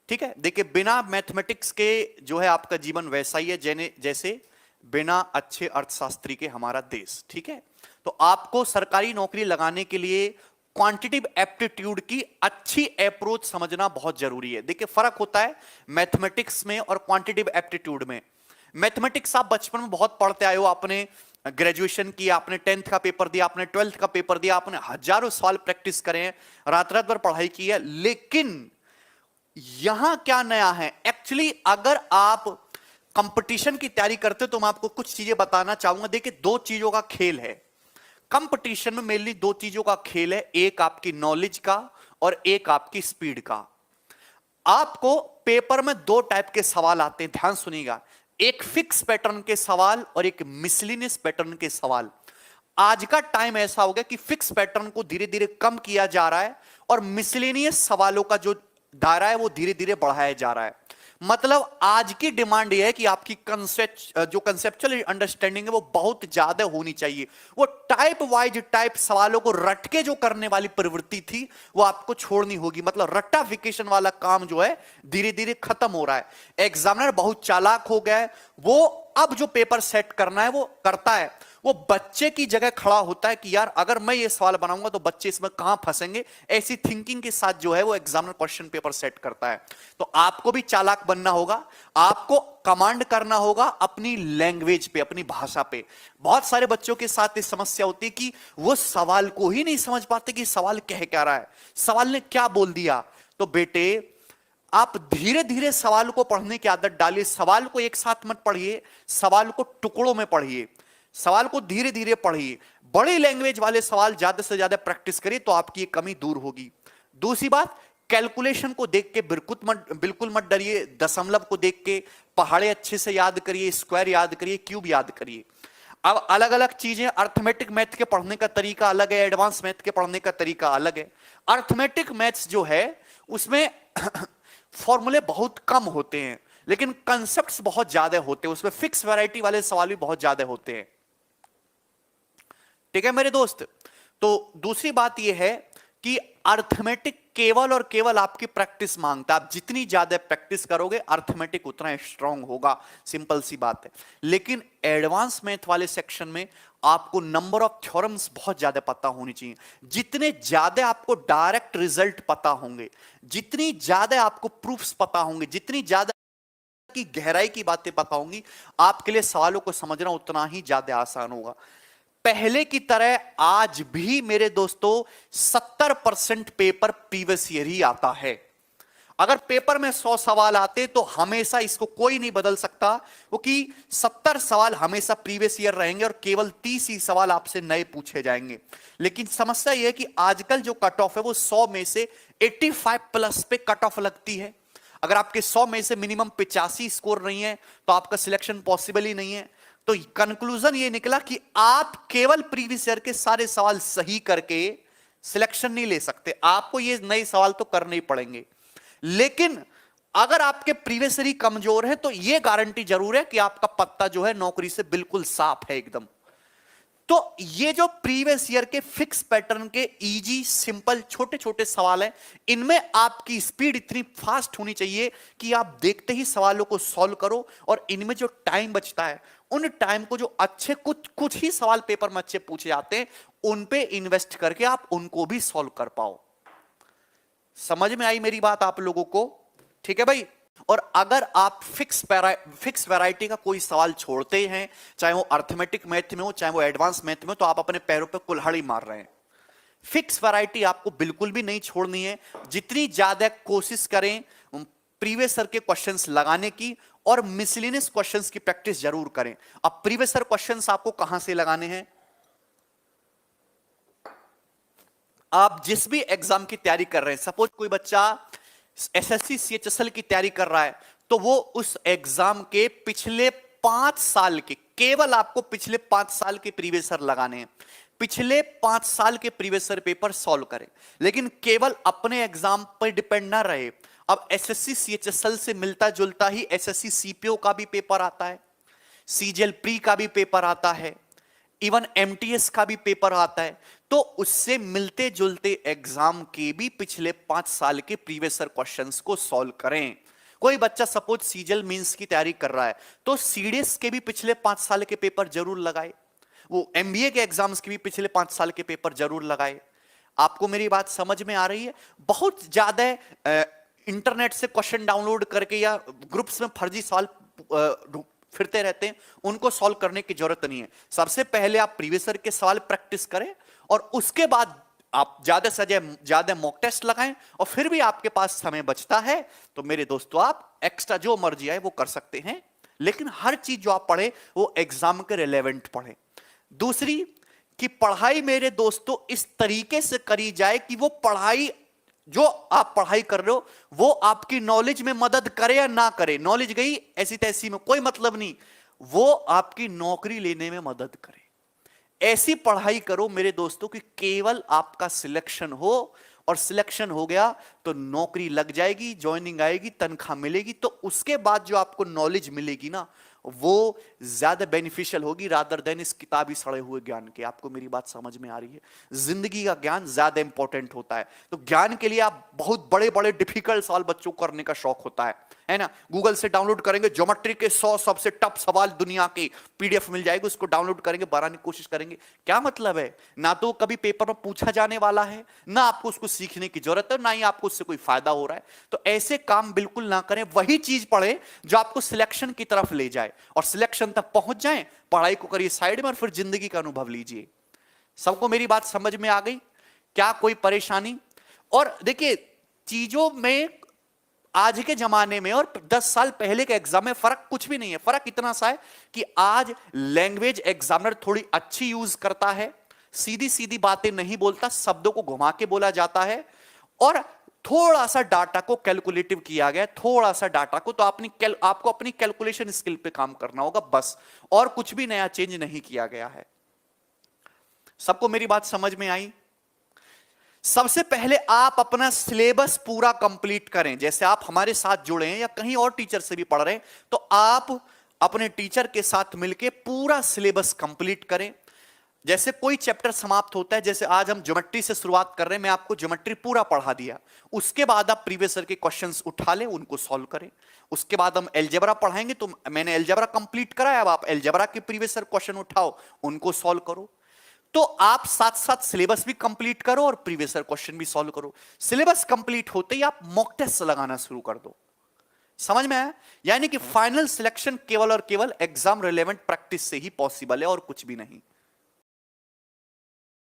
ठीक है, देखिए बिना मैथमेटिक्स के जो है आपका जीवन वैसा ही है जैसे बिना अच्छे अर्थशास्त्री के हमारा देश। ठीक है, तो आपको सरकारी नौकरी लगाने के लिए क्वांटिटिव एप्टीट्यूड की अच्छी अप्रोच समझना बहुत जरूरी है। देखिए फर्क होता है मैथमेटिक्स में और क्वांटिटिव एप्टीट्यूड में। मैथमेटिक्स आप बचपन में बहुत पढ़ते आए हो, आपने ग्रेजुएशन किया, आपने 10th का पेपर दिया, आपने 12th का पेपर दिया, आपने हजारों सवाल प्रैक्टिस करे हैं, रात रात भर पढ़ाई की है। लेकिन यहां क्या नया है एक्चुअली, अगर आप कंपटीशन की तैयारी करते हो तो मैं आपको कुछ चीजें बताना चाहूंगा। देखिए दो चीजों का खेल है कंपटीशन में, मेनली दो चीजों का खेल है, एक आपकी नॉलेज का और एक आपकी स्पीड का। आपको पेपर में दो टाइप के सवाल आते हैं, ध्यान सुनिएगा, एक फिक्स पैटर्न के सवाल और एक मिसलिनियस पैटर्न के सवाल। आज का टाइम ऐसा हो गया कि फिक्स पैटर्न को धीरे धीरे कम किया जा रहा है और मिसलिनियस सवालों का जो दायरा है वो धीरे धीरे बढ़ाया जा रहा है। मतलब आज की डिमांड यह है कि आपकी जो कंसेप्चुअल अंडरस्टैंडिंग है वो बहुत ज्यादा होनी चाहिए। वो टाइप वाइज टाइप सवालों को रट के जो करने वाली प्रवृत्ति थी वो आपको छोड़नी होगी। मतलब रट्टाफिकेशन वाला काम जो है धीरे धीरे खत्म हो रहा है। एग्जामिनर बहुत चालाक हो गया है, वो अब जो पेपर सेट करना है वो करता है, वो बच्चे की जगह खड़ा होता है कि यार अगर मैं ये सवाल बनाऊंगा तो बच्चे इसमें कहां फंसेंगे, ऐसी थिंकिंग के साथ जो है वो एग्जामिनर क्वेश्चन पेपर सेट करता है। तो आपको भी चालाक बनना होगा, आपको कमांड करना होगा अपनी लैंग्वेज पे, अपनी भाषा पे। बहुत सारे बच्चों के साथ ये समस्या होती है कि वो सवाल को ही नहीं समझ पाते कि सवाल कह क्या रहा है, सवाल ने क्या बोल दिया। तो बेटे आप धीरे धीरे सवाल को पढ़ने की आदत डालिए। सवाल को एक साथ मत पढ़िए, सवाल को टुकड़ों में पढ़िए, सवाल को धीरे धीरे पढ़िए। बड़ी लैंग्वेज वाले सवाल ज्यादा से ज्यादा प्रैक्टिस करिए तो आपकी कमी दूर होगी। दूसरी बात, कैलकुलेशन को देख के बिल्कुल मत डरिए। दशमलव को देख के पहाड़े अच्छे से याद करिए, स्क्वायर याद करिए, क्यूब याद करिए। अब अलग अलग चीजें, अर्थमेटिक मैथ के पढ़ने का तरीका अलग है, एडवांस मैथ के पढ़ने का तरीका अलग है। अर्थमेटिक मैथ्स जो है उसमें फॉर्मूले बहुत कम होते हैं लेकिन कंसेप्ट्स बहुत ज्यादा होते हैं, उसमें फिक्स वैरायटी वाले सवाल भी बहुत ज्यादा होते हैं। ठीक है मेरे दोस्त। तो दूसरी बात यह है कि अर्थमेटिक केवल और केवल आपकी प्रैक्टिस मांगता है। आप जितनी ज्यादा प्रैक्टिस करोगे अर्थमेटिक उतना स्ट्रांग होगा, सिंपल सी बात है। लेकिन एडवांस मैथ वाले सेक्शन में आपको नंबर ऑफ थ्योरम्स बहुत ज्यादा पता होनी चाहिए। जितने ज्यादा आपको डायरेक्ट रिजल्ट पता होंगे, जितनी ज्यादा आपको प्रूफ्स पता होंगे, जितनी ज्यादा की गहराई की बातें पता होंगी, आपके लिए सवालों को समझना उतना ही ज्यादा आसान होगा। पहले की तरह आज भी मेरे दोस्तों 70% पेपर प्रीवियस ईयर ही आता है। अगर पेपर में 100 सवाल आते तो हमेशा इसको कोई नहीं बदल सकता, क्योंकि 70 सवाल हमेशा प्रीवियस ईयर रहेंगे और केवल 30 ही सवाल आपसे नए पूछे जाएंगे। लेकिन समस्या यह है कि आजकल जो कट ऑफ है वो 100 में से 85 प्लस पे कट ऑफ लगती है। अगर आपके 100 में से मिनिमम 85 स्कोर नहीं है तो आपका सिलेक्शन पॉसिबल ही नहीं है। तो कंक्लूजन ये निकला कि आप केवल प्रीवियस ईयर के सारे सवाल सही करके सिलेक्शन नहीं ले सकते, आपको ये नए सवाल तो करने ही पड़ेंगे। लेकिन अगर आपके प्रीवियस ईयर ही कमजोर है तो ये गारंटी जरूर है कि आपका पत्ता जो है नौकरी से बिल्कुल साफ है एकदम। तो ये जो प्रीवियस ईयर के फिक्स पैटर्न के इजी सिंपल छोटे छोटे सवाल हैं, इनमें आपकी स्पीड इतनी फास्ट होनी चाहिए कि आप देखते ही सवालों को सॉल्व करो। और इनमें जो टाइम बचता है उन टाइम को जो अच्छे कुछ ही सवाल पेपर में अच्छे पूछे जाते हैं उन पे इन्वेस्ट करके आप उनको भी सॉल्व कर पाओ। समझ में आई मेरी बात आप लोगों को? ठीक है भाई। और अगर आप फिक्स वैरायटी का कोई सवाल छोड़ते हैं, चाहे वो अर्थमेटिक मैथ में हो चाहे वो एडवांस मैथ में हो, तो आप अपने पैरों पे कुल्हाड़ी मार रहे हैं। फिक्स वैरायटी आपको बिल्कुल भी नहीं छोड़नी है। जितनी ज्यादा कोशिश करें प्रीवियस ईयर के क्वेश्चंस लगाने की और मिसलेनियस क्वेश्चंस की प्रैक्टिस जरूर करें। अब प्रीवियस ईयर क्वेश्चंस आपको कहां से लगाने हैं? आप जिस भी एग्जाम की तैयारी कर रहे हैं, सपोज कोई बच्चा एसएससी सीएचएसएल की तैयारी कर रहा है तो वो उस एग्जाम के पिछले 5 साल के, केवल आपको पिछले 5 साल के प्रीवियस ईयर लगाने हैं। पिछले 5 साल के प्रीवियस ईयर पेपर सॉल्व करें, लेकिन केवल अपने एग्जाम पर डिपेंड ना रहे। अब एसएससी सीएचएसएल से मिलता जुलता ही एसएससी सीपीओ का भी पेपर आता है, सीजीएल प्री का भी पेपर आता है, इवन एमटीएस का भी पेपर आता है, तो उससे मिलते जुलते एग्जाम के भी पिछले 5 साल के प्रीवियस क्वेश्चंस को सॉल्व करें। कोई बच्चा सपोज सीजल मींस की तैयारी कर रहा है, तो सीडीएस के भी पिछले 5 साल के पेपर जरूर लगाए, वो एमबीए के एग्जाम्स के भी पिछले 5 साल के पेपर जरूर लगाए। आपको मेरी बात समझ में आ रही है? बहुत ज्यादा इंटरनेट से क्वेश्चन डाउनलोड करके या ग्रुप्स में फर्जी सवाल फिरते रहते हैं, उनको सॉल्व करने की जरूरत नहीं है। सबसे पहले आप प्रीवियस ईयर के सवाल प्रैक्टिस करें और उसके बाद आप ज्यादा से ज्यादा मॉक टेस्ट लगाएं, और फिर भी आपके पास समय बचता है तो मेरे दोस्तों आप एक्स्ट्रा जो मर्जी आए वो कर सकते हैं, लेकिन हर चीज जो आप पढ़े वो एग्जाम के रिलेवेंट पढ़े। दूसरी कि पढ़ाई मेरे दोस्तों इस तरीके से करी जाए कि वो पढ़ाई, जो आप पढ़ाई कर रहे हो वो आपकी नॉलेज में मदद करे या ना करे, नॉलेज गई ऐसी तैसी में कोई मतलब नहीं, वो आपकी नौकरी लेने में मदद करे। ऐसी पढ़ाई करो मेरे दोस्तों कि केवल आपका सिलेक्शन हो, और सिलेक्शन हो गया तो नौकरी लग जाएगी, ज्वाइनिंग आएगी, तनख्वाह मिलेगी, तो उसके बाद जो आपको नॉलेज मिलेगी ना वो ज्यादा बेनिफिशियल होगी रादर देन इस किताबी सड़े हुए ज्ञान के। आपको मेरी बात समझ में आ रही है? जिंदगी का ज्ञान ज्यादा इंपॉर्टेंट होता है। तो ज्ञान के लिए आप बहुत बड़े बड़े डिफिकल्ट सवाल बच्चों को करने का शौक होता है ना, गूगल से डाउनलोड करेंगे ज्योमेट्री के 100 सबसे टफ सवाल दुनिया के, पीडीएफ मिल जाएगी, उसको डाउनलोड करेंगे, बनाने की कोशिश करेंगे। क्या मतलब है? ना तो कभी पेपर में पूछा जाने वाला है, ना आपको उसको सीखने की जरूरत है, ना ही आपको उससे कोई फायदा हो रहा है। तो ऐसे काम बिल्कुल ना करें, वही चीज पढ़े जो आपको सिलेक्शन की तरफ ले जाए, और सिलेक्शन तक पहुंच जाए, पढ़ाई को करिए साइड में और फिर जिंदगी का अनुभव लीजिए। सबको मेरी बात समझ में आ गई? क्या कोई परेशानी? और देखिए चीजों में आज के जमाने में और 10 साल पहले के एग्जाम में फर्क कुछ भी नहीं है। फर्क इतना सा है कि आज लैंग्वेज एग्जामिनर थोड़ी अच्छी यूज करता है, सीधी सीधी बातें नहीं बोलता, शब्दों को घुमा के बोला जाता है, और थोड़ा सा डाटा को कैलकुलेटिव किया गया, थोड़ा सा डाटा को, तो आपको अपनी कैलकुलेशन स्किल पे काम करना होगा बस, और कुछ भी नया चेंज नहीं किया गया है। सबको मेरी बात समझ में आई? सबसे पहले आप अपना सिलेबस पूरा कंप्लीट करें। जैसे आप हमारे साथ जुड़े हैं या कहीं और टीचर से भी पढ़ रहे हैं, तो आप अपने टीचर के साथ मिलकर पूरा सिलेबस कंप्लीट करें। जैसे कोई चैप्टर समाप्त होता है, जैसे आज हम ज्योमेट्री से शुरुआत कर रहे हैं, मैं आपको ज्योमेट्री पूरा पढ़ा दिया, उसके बाद आप प्रीवियस ईयर के क्वेश्चंस उठा लें, उनको सॉल्व करें। उसके बाद हम अलजेब्रा पढ़ाएंगे, तो मैंने अलजेब्रा कंप्लीट कराया, अब आप अलजेब्रा के प्रीवियस ईयर क्वेश्चन उठाओ, उनको सॉल्व करो। तो आप साथ साथ सिलेबस भी कंप्लीट करो और प्रीवियस ईयर क्वेश्चन भी सॉल्व करो। सिलेबस कंप्लीट होते ही आप मॉक टेस्ट लगाना शुरू कर दो। समझ में आया? यानी कि फाइनल सिलेक्शन केवल और केवल एग्जाम रिलेवेंट प्रैक्टिस से ही पॉसिबल है और कुछ भी नहीं।